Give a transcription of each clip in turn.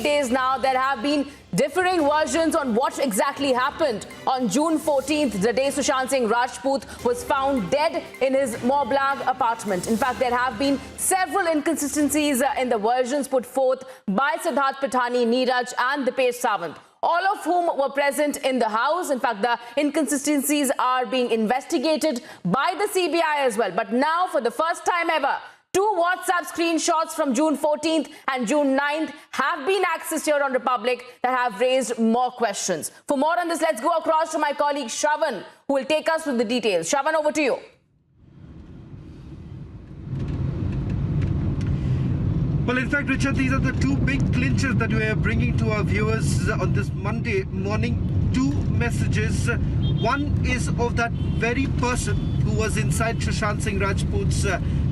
Days now, there have been differing versions on what exactly happened. On June 14th, the day Sushant Singh Rajput was found dead in his Mont Blanc apartment. In fact, there have been several inconsistencies in the versions put forth by Siddharth Patani, Neeraj and Dipesh Sawant, all of whom were present in the house. In fact, the inconsistencies are being investigated by the CBI as well. But now, for the first time ever, two WhatsApp screenshots from June 14th and June 9th have been accessed here on Republic that have raised more questions. For more on this, let's go across to my colleague Shravan, who will take us through the details. Shravan, over to you. Well, in fact, Richard, these are the two big clinches that we are bringing to our viewers on this Monday morning. Two messages. One is of that very person who was inside Sushant Singh Rajput's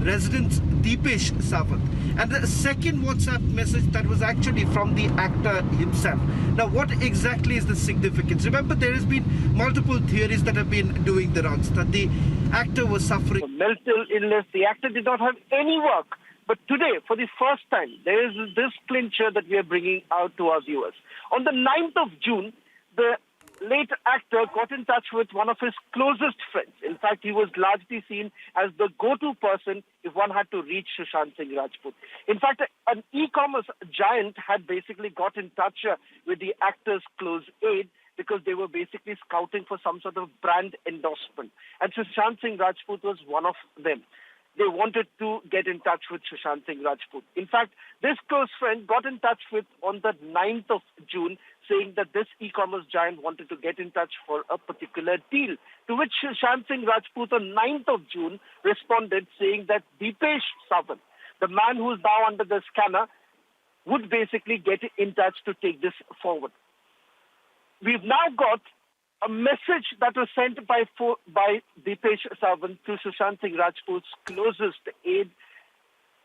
residence, Dipesh Sawant. And the second WhatsApp message that was actually from the actor himself. Now, what exactly is the significance? Remember, there has been multiple theories that have been doing the rounds, that the actor was suffering from mental illness. The actor did not have any work. But today, for the first time, there is this clincher that we are bringing out to our viewers. On the 9th of June, the late actor got in touch with one of his closest friends. In fact, he was largely seen as the go-to person if one had to reach Sushant Singh Rajput. In fact, an e-commerce giant had basically got in touch with the actor's close aide because they were basically scouting for some sort of brand endorsement. And Sushant Singh Rajput was one of them. They wanted to get in touch with Sushant Singh Rajput. In fact, this close friend got in touch with on the 9th of June, saying that this e-commerce giant wanted to get in touch for a particular deal, to which Sushant Singh Rajput on 9th of June responded saying that Dipesh Sawant, the man who is now under the scanner, would basically get in touch to take this forward. We've now got a message that was sent by Dipesh Sawant to Sushant Singh Rajput's closest aide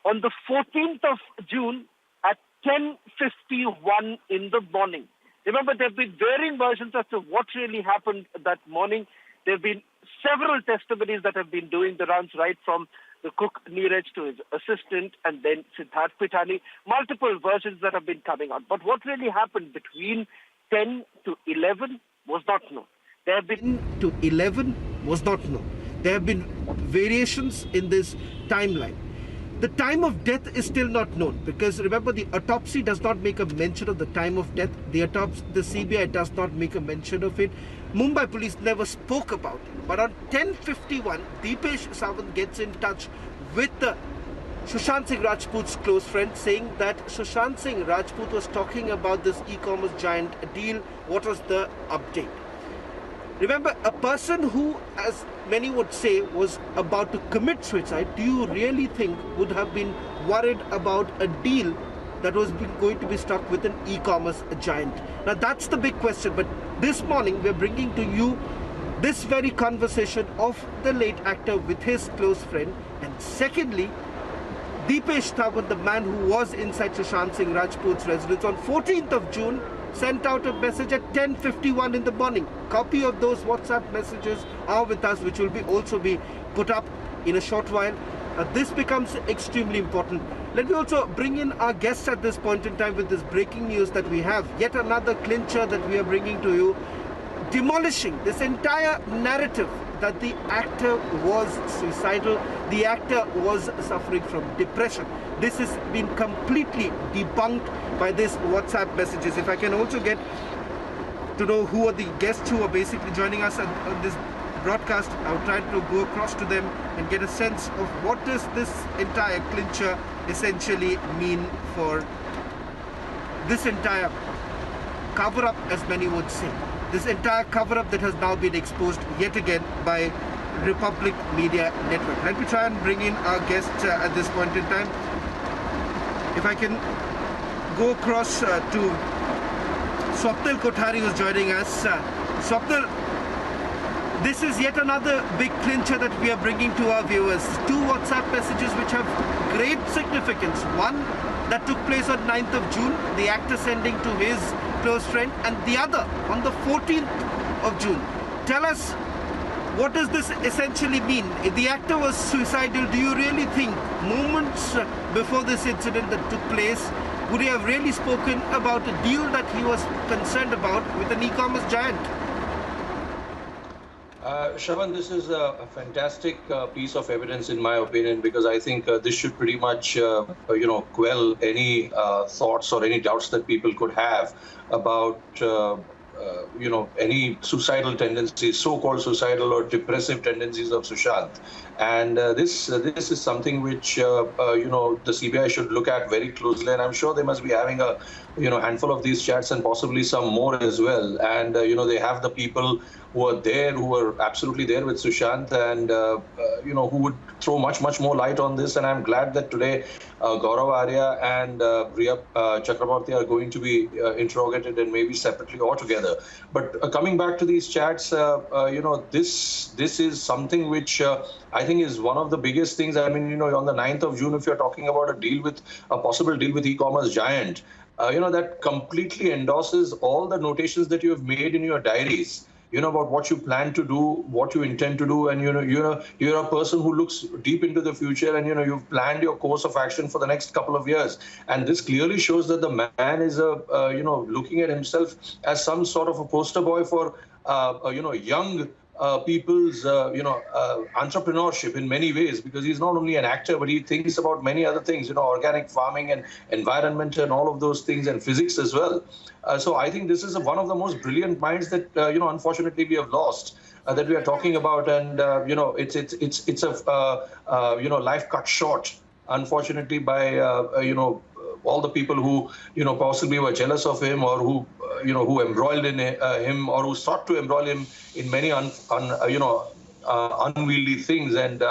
on the 14th of June at 10:51 in the morning. Remember, there have been varying versions as to what really happened that morning. There have been several testimonies that have been doing the rounds, right from the cook Neeraj to his assistant and then Siddharth Patani. Multiple versions that have been coming out. But what really happened between 10 to 11 was not known. There have been 10 to 11 was not known. There have been variations in this timeline. The time of death is still not known because remember, the autopsy does not make a mention of the time of death. The CBI does not make a mention of it. Mumbai police never spoke about it. But on 10:51, Dipesh Sawant gets in touch with Sushant Singh Rajput's close friend, saying that Sushant Singh Rajput was talking about this e-commerce giant deal. What was the update? Remember, a person who, as many would say, was about to commit suicide, do you really think would have been worried about a deal that was going to be struck with an e-commerce giant? Now, that's the big question. But this morning, we're bringing to you this very conversation of the late actor with his close friend. And secondly, Dipesh Sawant, the man who was inside Sushant Singh Rajput's residence on 14th of June, sent out a message at 10:51 in the morning. Copy of those WhatsApp messages are with us, which will also be put up in a short while. This becomes extremely important. Let me also bring in our guests at this point in time with this breaking news that we have. Yet another clincher that we are bringing to you, demolishing this entire narrative that the actor was suicidal, the actor was suffering from depression. This has been completely debunked by these WhatsApp messages. If I can also get to know who are the guests who are basically joining us on this broadcast, I'll try to go across to them and get a sense of what does this entire clincher essentially mean for this entire cover-up, as many would say. This entire cover-up that has now been exposed yet again by Republic Media Network. Let me try and bring in our guest at this point in time. If I can go across to Swapnil Kothari, who's joining us. Swapnil, this is yet another big clincher that we are bringing to our viewers. Two WhatsApp messages which have great significance. One that took place on 9th of June, the actor sending to his close friend, and the other on the 14th of June. Tell us, what does this essentially mean? If the actor was suicidal, do you really think moments before this incident that took place, would he have really spoken about a deal that he was concerned about with an e-commerce giant? Shravan, this is a fantastic piece of evidence, in my opinion, because I think this should pretty much, quell any thoughts or any doubts that people could have about, any suicidal tendencies, so-called suicidal or depressive tendencies of Sushant. And this is something which, the CBI should look at very closely. And I'm sure they must be having a, handful of these chats and possibly some more as well. And, they have the people who are there, who were absolutely there with Sushant and, who would throw much more light on this. And I'm glad that today Gaurav Arya and Riya Chakraborty are going to be interrogated and maybe separately or together. But coming back to these chats, this is something which I think is one of the biggest things. I mean, on the 9th of June, if you're talking about a possible deal with e-commerce giant, that completely endorses all the notations that you have made in your diaries. About what you plan to do, what you intend to do, and you're a person who looks deep into the future, and you've planned your course of action for the next couple of years. And this clearly shows that the man is looking at himself as some sort of a poster boy for young people's entrepreneurship in many ways, because he's not only an actor, but he thinks about many other things, organic farming and environment and all of those things, and physics as well. So I think this is one of the most brilliant minds that unfortunately we have lost, that we are talking about, and it's a life cut short, unfortunately, by all the people who possibly were jealous of him, or who embroiled in him, or who sought to embroil him in many unwieldy things. And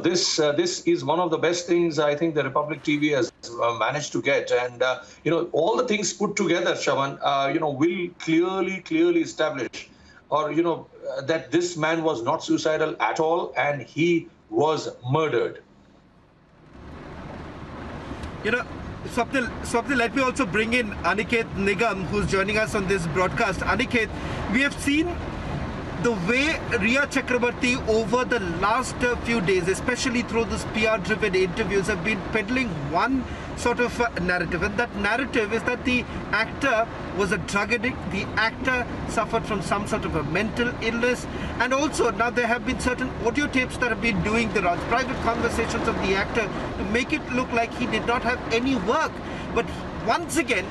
this is one of the best things I think the Republic TV has managed to get. And all the things put together, Shravan, will clearly establish, or that this man was not suicidal at all, and he was murdered. Swapnil, let me also bring in Aniket Nigam, who's joining us on this broadcast. Aniket, we have seen the way Riya Chakraborty over the last few days, especially through this PR-driven interviews, have been peddling one sort of narrative. And that narrative is that the actor was a drug addict, the actor suffered from some sort of a mental illness, and also now there have been certain audio tapes that have been doing the rounds, private conversations of the actor, to make it look like he did not have any work. But once again,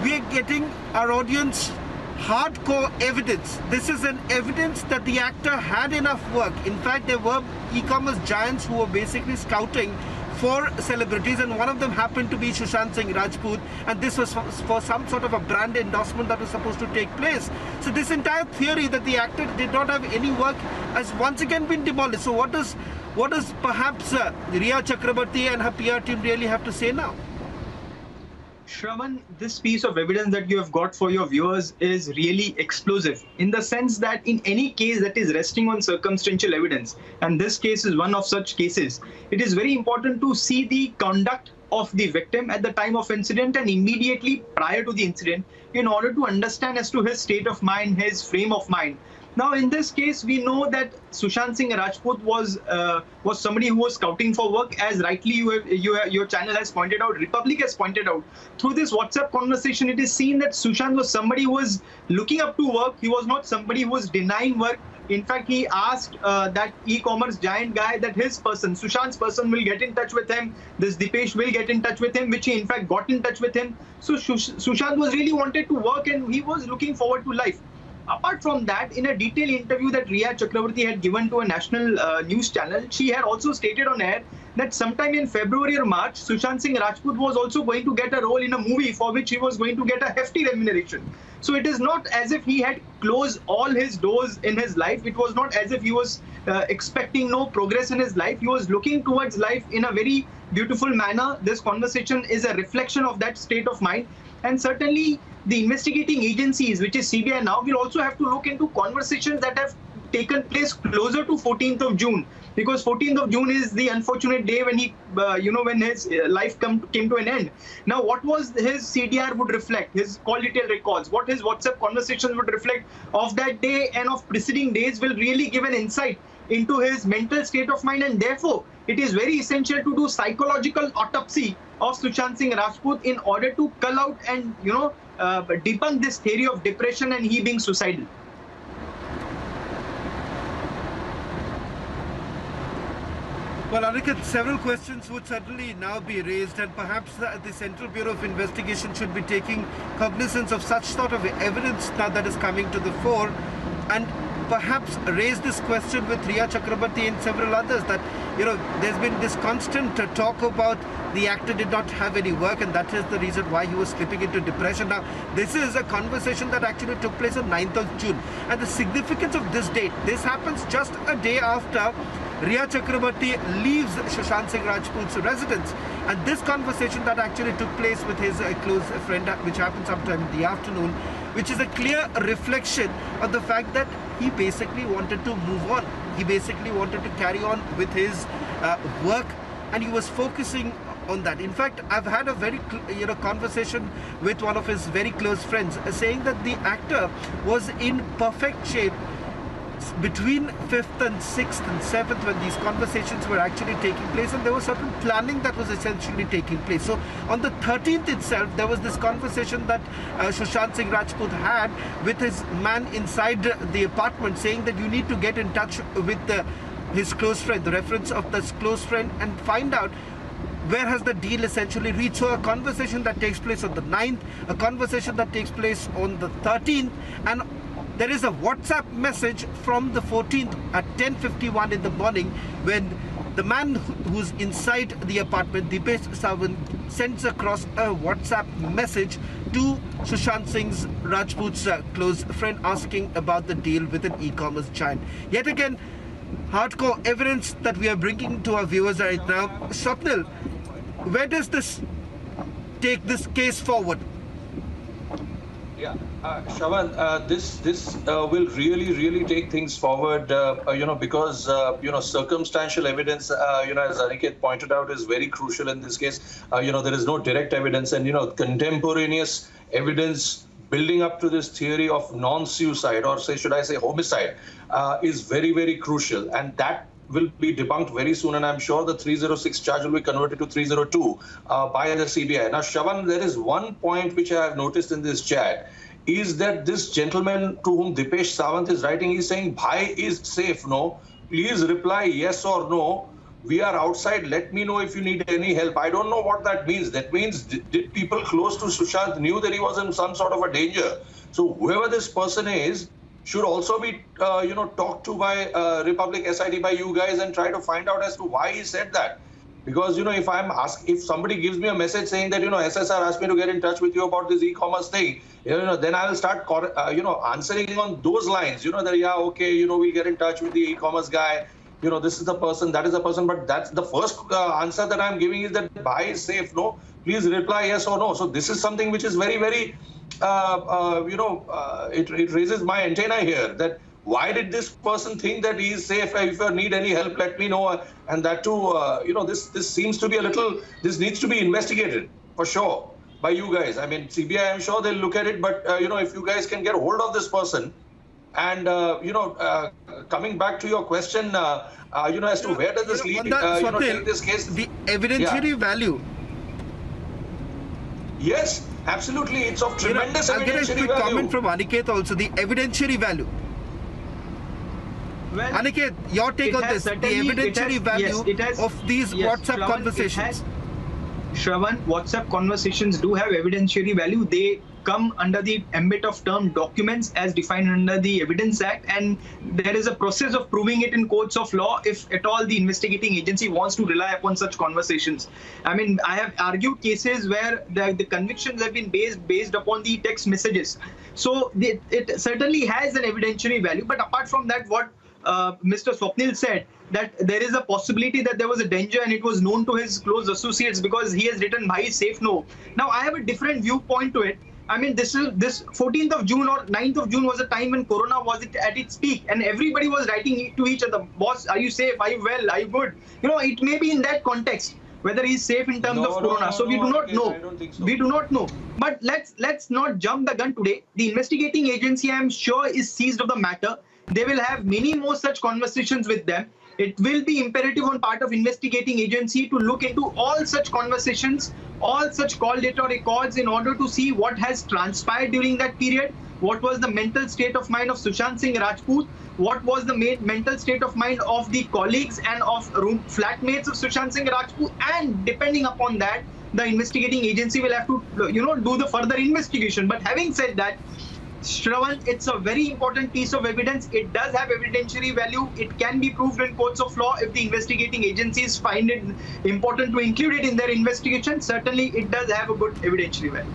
we are getting our audience hardcore evidence. This is an evidence that the actor had enough work. In fact, there were e-commerce giants who were basically scouting for celebrities, and one of them happened to be Sushant Singh Rajput, and this was for some sort of a brand endorsement that was supposed to take place. So this entire theory that the actor did not have any work has once again been demolished. So what does perhaps Riya Chakraborty and her PR team really have to say now? Shravan, this piece of evidence that you have got for your viewers is really explosive, in the sense that in any case that is resting on circumstantial evidence, and this case is one of such cases, it is very important to see the conduct of the victim at the time of incident and immediately prior to the incident, in order to understand as to his state of mind, his frame of mind. Now, in this case, we know that Sushant Singh Rajput was somebody who was scouting for work, as rightly your channel has pointed out, Republic has pointed out. Through this WhatsApp conversation, it is seen that Sushant was somebody who was looking up to work. He was not somebody who was denying work. In fact, he asked that e-commerce giant guy that his person, Sushant's person, will get in touch with him. This Dipesh will get in touch with him, which he in fact got in touch with him. So Sushant was really wanted to work, and he was looking forward to life. Apart from that, in a detailed interview that Riya Chakraborty had given to a national news channel, she had also stated on air that sometime in February or March, Sushant Singh Rajput was also going to get a role in a movie for which he was going to get a hefty remuneration. So it is not as if he had closed all his doors in his life. It was not as if he was expecting no progress in his life. He was looking towards life in a very beautiful manner. This conversation is a reflection of that state of mind. And certainly the investigating agencies, which is CBI now, will also have to look into conversations that have taken place closer to 14th of June, because 14th of June is the unfortunate day when he, when his life came to an end. Now, what was his CDR would reflect, his call detail records, what his WhatsApp conversations would reflect of that day and of preceding days will really give an insight into his mental state of mind, and therefore it is very essential to do psychological autopsy of Sushant Singh Rajput in order to cull out and debunk this theory of depression and he being suicidal. Well, Aniket, several questions would certainly now be raised, and perhaps the Central Bureau of Investigation should be taking cognizance of such sort of evidence now that is coming to the fore, and perhaps raise this question with Riya Chakrabarti and several others that, there's been this constant talk about the actor did not have any work and that is the reason why he was slipping into depression. Now, this is a conversation that actually took place on 9th of June. And the significance of this date, this happens just a day after Riya Chakrabarti leaves Sushant Singh Rajput's residence. And this conversation that actually took place with his close friend, which happened sometime in the afternoon, which is a clear reflection of the fact that he basically wanted to move on. He basically wanted to carry on with his work, and he was focusing on that. In fact, I've had a very conversation with one of his very close friends saying that the actor was in perfect shape between 5th and 6th and 7th when these conversations were actually taking place, and there was certain planning that was essentially taking place. So on the 13th itself, there was this conversation that Sushant Singh Rajput had with his man inside the apartment, saying that you need to get in touch with his close friend, the reference of this close friend, and find out where has the deal essentially reached. So a conversation that takes place on the 9th, a conversation that takes place on the 13th, and there is a WhatsApp message from the 14th at 10:51 in the morning when the man who's inside the apartment, Dipesh Sawant, sends across a WhatsApp message to Sushant Singh Rajput's close friend asking about the deal with an e-commerce giant. Yet again, hardcore evidence that we are bringing to our viewers right now. Swapnil, where does this take this case forward? Yeah, Shravan, this will really take things forward, because circumstantial evidence, as Aniket pointed out, is very crucial in this case. There is no direct evidence, and contemporaneous evidence building up to this theory of non-suicide, or should I say homicide, is very crucial, and that will be debunked very soon, and I'm sure the 306 charge will be converted to 302 by the CBI. Now, Shravan, there is one point which I have noticed in this chat, is that this gentleman to whom Dipesh Sawant is writing, he's saying, Bhai is safe, no? Please reply yes or no. We are outside. Let me know if you need any help. I don't know what that means. That means, did people close to Sushant knew that he was in some sort of a danger? So whoever this person is should also be, talked to by Republic SID, by you guys, and try to find out as to why he said that. Because, if somebody gives me a message saying that, SSR asked me to get in touch with you about this e-commerce thing, then I will start, answering on those lines, that, yeah, okay, we'll get in touch with the e-commerce guy. This is the person, that is the person. But that's the first answer that I'm giving is that buy is safe. No, please reply yes or no. So this is something which is very, it raises my antenna here, that why did this person think that he is safe? If you need any help, let me know. And that too, this seems to be this needs to be investigated for sure by you guys. I mean, CBI, I'm sure they'll look at it, but, if you guys can get hold of this person and, coming back to your question, as to where does this lead, take this case. The evidentiary value. Yes, absolutely. It's of tremendous I'll get a quick value. comment from Aniket also, the evidentiary value. Well, Aniket, your take on this, the evidentiary value of these WhatsApp Shravan, conversations. Shravan, WhatsApp conversations do have evidentiary value. They come under the ambit of term documents as defined under the Evidence Act, and there is a process of proving it in courts of law if at all the investigating agency wants to rely upon such conversations. I mean, I have argued cases where the convictions have been based upon the text messages. So it certainly has an evidentiary value. But apart from that, what Mr. Swapnil said, that there is a possibility that there was a danger and it was known to his close associates because he has written Bhai safe no. Now, I have a different viewpoint to it. I mean, this 14th of June or 9th of June was a time when Corona was at its peak and everybody was writing to each other, boss, are you safe? Are you well? Are you good? It may be in that context, whether he's safe in terms of Corona. So we do not know. I don't think so. We do not know. But let's not jump the gun today. The investigating agency, I'm sure, is seized of the matter. they will have many more such conversations with them. It will be imperative on part of investigating agency to look into all such conversations, all such call data records in order to see what has transpired during that period, what was the mental state of mind of Sushant Singh Rajput, what was the mental state of mind of the colleagues and of flatmates of Sushant Singh Rajput, and depending upon that, the investigating agency will have to, do the further investigation. But having said that, Shravan, it's a very important piece of evidence. It does have evidentiary value. It can be proved in courts of law if the investigating agencies find it important to include it in their investigation. Certainly, it does have a good evidentiary value.